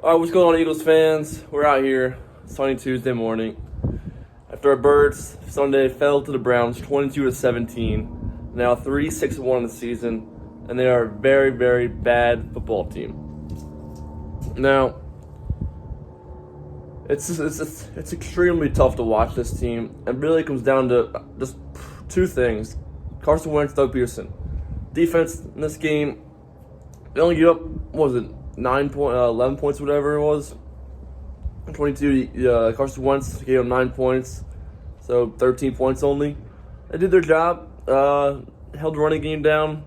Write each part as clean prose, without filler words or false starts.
All right, what's going on, Eagles fans? We're out here. Sunny Tuesday morning. After our Birds Sunday fell to the Browns 22-17, now 3-6-1 in the season, and they are a very, very bad football team. Now, it's extremely tough to watch this team. It really comes down to just two things: Carson Wentz, Doug Peterson. Defense in this game, they only gave up, what was it, 11 points, whatever it was. 22. Carson Wentz gave them 9 points, so 13 points only. They did their job. Held the running game down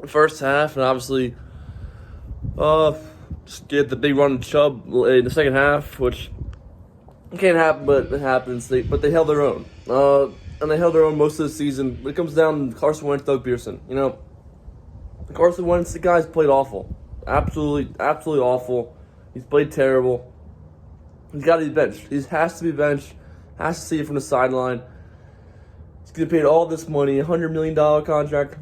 the first half, and obviously, just get the big run to Chubb in the second half, which can't happen, but it happens. But they held their own, and they held their own most of the season. But it comes down to Carson Wentz, Doug Peterson. Carson Wentz, the guy's played awful. Absolutely awful. He's played terrible. He's got to be benched. He has to be benched. Has to see it from the sideline. He's getting paid all this money, $100 million contract,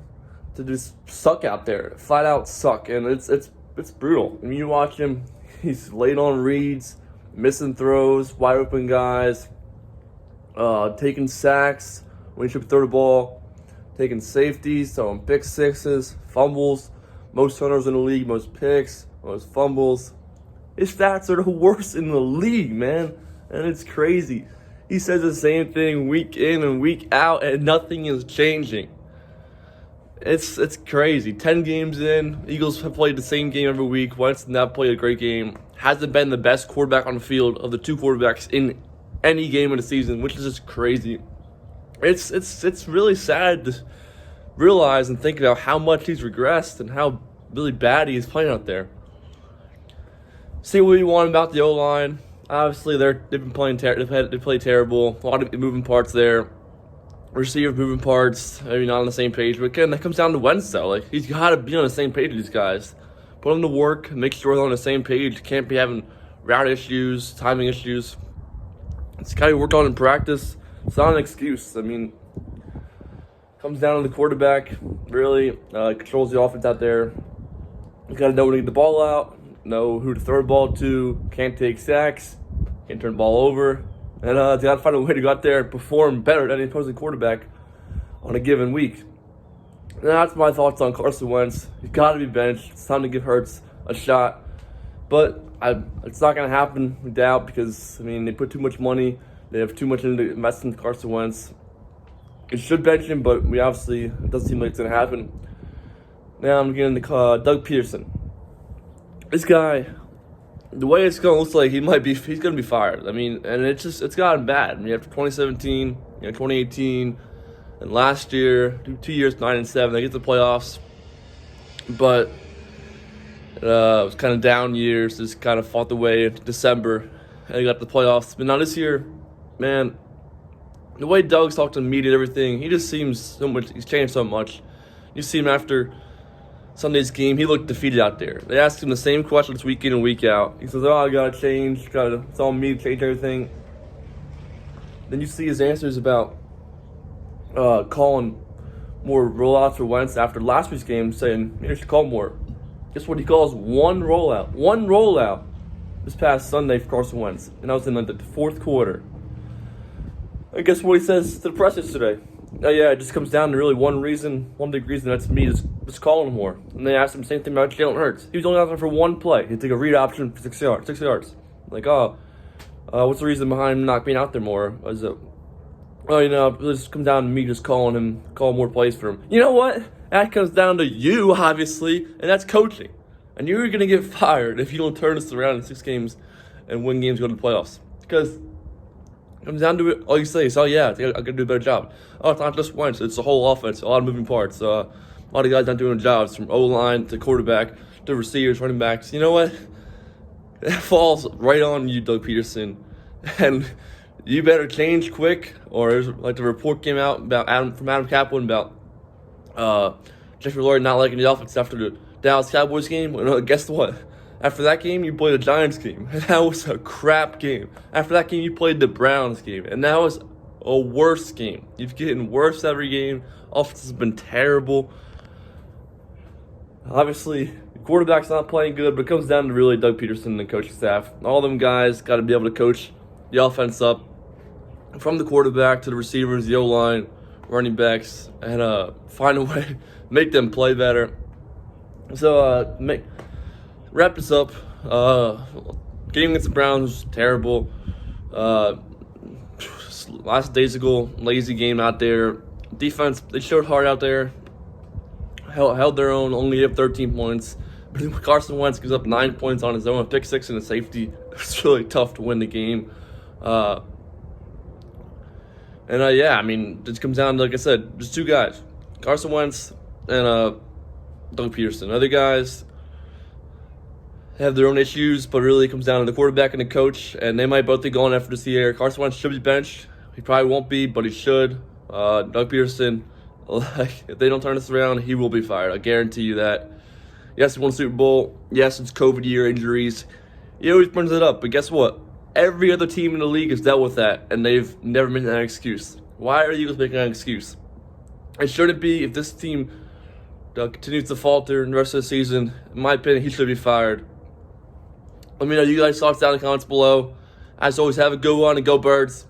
to just suck out there. Flat out suck. And it's brutal. I mean, you watch him, he's late on reads, missing throws, wide open guys, taking sacks when he should throw the ball, taking safeties, throwing pick sixes, fumbles. Most turnovers in the league, most picks, most fumbles. His stats are the worst in the league, man. And it's crazy. He says the same thing week in and week out, and nothing is changing. It's crazy. 10 games in, Eagles have played the same game every week. Wentz not played a great game. Hasn't been the best quarterback on the field of the two quarterbacks in any game of the season, which is just crazy. It's really sad to realize and think about how much he's regressed and how really bad he is playing out there. See what you want about the O-line. Obviously, they've been playing they play terrible. A lot of moving parts there. Receiver moving parts, maybe not on the same page. But again, that comes down to Wentz, though. Like, he's got to be on the same page with these guys. Put them to work, make sure they're on the same page. Can't be having route issues, timing issues. It's got to be worked on in practice. It's not an excuse. I mean, comes down to the quarterback, really. Controls the offense out there. You got to know when to get the ball out, know who to throw the ball to, can't take sacks, can't turn the ball over. And they got to find a way to go out there and perform better than the opposing quarterback on a given week. And that's my thoughts on Carson Wentz. He's got to be benched. It's time to give Hurts a shot. But it's not going to happen, I doubt, because, I mean, they put too much money. They have too much into investing in Carson Wentz. It should bench him, but it doesn't seem like it's going to happen. Now I'm getting to Doug Peterson. This guy, the way it's going to look like he's going to be fired. I mean, and it's gotten bad. I mean, after 2017, 2018, and last year, 2 years, 9-7, they get to the playoffs. But it was kind of down years. Just kind of fought the way into December, and they got to the playoffs. But now this year, man, the way Doug's talked to the media and everything, he just seems he's changed so much. You see him after Sunday's game, he looked defeated out there. They asked him the same questions week in and week out. He says, I gotta change, it's on me to change everything. Then you see his answers about calling more rollouts for Wentz after last week's game, saying, you should call more. Guess what he calls? One rollout this past Sunday for Carson Wentz. And that was in the fourth quarter. And guess what he says to the press yesterday? It just comes down to really one big reason, that's me just calling him more. And they asked him the same thing about Jalen Hurts. He was only out there for one play. He took a read option for 6 yards. Like, what's the reason behind him not being out there more? It just comes down to me just calling more plays for him. You know what? That comes down to you, obviously, and that's coaching. And you're going to get fired if you don't turn this around in 6 games and win games, go to the playoffs. Because it comes down to it. All you say is, I got to do a better job. Oh, it's not just Wentz. It's the whole offense. A lot of moving parts. A lot of guys not doing their jobs, from O-line to quarterback to receivers, running backs. You know what? That falls right on you, Doug Peterson. And you better change quick, or like the report came out about Adam Kaplan about Jeffrey Lurie not liking the offense after the Dallas Cowboys game. And guess what? After that game, you played a Giants game, and that was a crap game. After that game, you played the Browns game, and that was a worse game. You've getting worse every game. Offense has been terrible. Obviously, Quarterback's not playing good, but it comes down to really Doug Peterson and the coaching staff. All them guys got to be able to coach the offense up from the quarterback to the receivers, the O-line, running backs, and find a way make them play better. So wrap this up. Game against the Browns was terrible. Last days ago, lazy game out there. Defense, they showed hard out there. Held their own, only have 13 points. But Carson Wentz gives up 9 points on his own, a pick six and a safety. It's really tough to win the game. Yeah, I mean, it comes down to, like I said, just two guys, Carson Wentz and Doug Peterson. Other guys have their own issues, but really it comes down to the quarterback and the coach, and they might both be going after this year. Carson Wentz should be benched. He probably won't be, but he should. Doug Peterson, if they don't turn this around, he will be fired. I guarantee you that. Yes, he won the Super Bowl. Yes, it's COVID year, injuries. He always brings it up, but guess what? Every other team in the league has dealt with that, and they've never made an excuse. Why are the Eagles making an excuse? It shouldn't be. If this team continues to falter in the rest of the season, in my opinion, he should be fired. Let me know you guys' thoughts down in the comments below. As always, have a good one and go Birds.